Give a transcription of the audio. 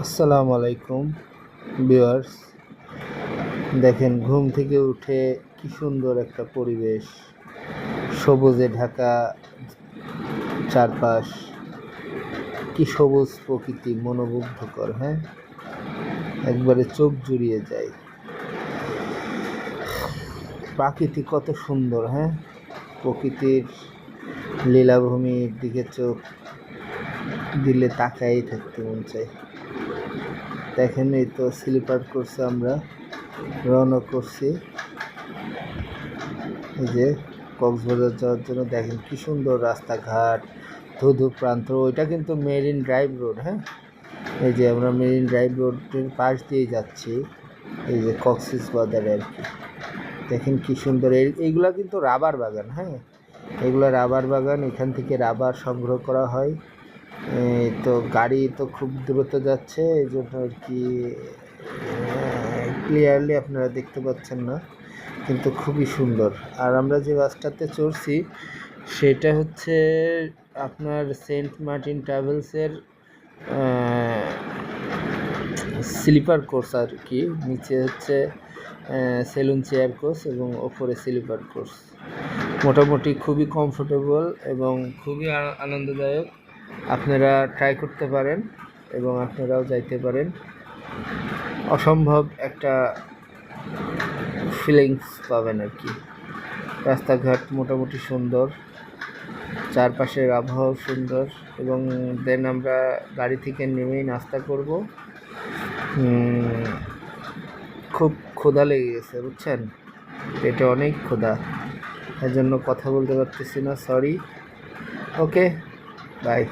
আসসালামু আলাইকুম ভিউয়ার্স, দেখেন ঘুম থেকে উঠে কি সুন্দর একটা পরিবেশ, সবুজে ঢাকা চারপাশ, কি সবুজ প্রকৃতি, মনোমুগ্ধকর। হ্যাঁ, একবারে চোখ জুড়িয়ে যায়। প্রাকৃতি কত সুন্দর। হ্যাঁ, প্রকৃতির লীলাভূমির দিকে চোখ দিলে তাকাই থাকতে মন চায়। দেখেন, এই তো স্লিপার করছে, আমরা রওনা করছি এই যে কক্সবাজার যাওয়ার জন্য। দেখেন কি সুন্দর রাস্তাঘাট, ধুধু প্রান্ত। ওইটা কিন্তু মেরিন ড্রাইভ রোড। হ্যাঁ, এই যে আমরা মেরিন ড্রাইভ রোডের পাশ দিয়ে যাচ্ছি, এই যে কক্সবাজারে আর কি। দেখেন কি সুন্দর। এইগুলা কিন্তু রাবার বাগান। হ্যাঁ, এগুলো রাবার বাগান, এখান থেকে রাবার সংগ্রহ করা হয়। তো গাড়ি তো খুব দ্রুত যাচ্ছে, এই জন্য আর কি ক্লিয়ারলি আপনারা দেখতে পাচ্ছেন না, কিন্তু খুবই সুন্দর। আর আমরা যে বাসটাতে চড়ছি সেটা হচ্ছে আপনার সেন্ট মার্টিন ট্রাভেলসের স্লিপার কোচ আর কি। নিচে হচ্ছে সেলুন চেয়ার কোচ এবং ওপরে স্লিপার কোচ। মোটামুটি খুবই কমফোর্টেবল এবং খুবই আনন্দদায়ক। আপনারা ট্রাই করতে পারেন এবং আপনারাও যাইতে পারেন। অসম্ভব একটা ফিলিংস পাবেন আর কি। রাস্তাঘাট মোটামুটি সুন্দর, চারপাশের আবহাওয়া সুন্দর। এবং দেন আমরা গাড়ি থেকে নেমেই নাস্তা করব। খুব ক্ষুধা লেগে গেছে, বুঝছেন, পেটে অনেক ক্ষুধা, এর জন্য কথা বলতে পারতেছি না, সরি। Okay, by.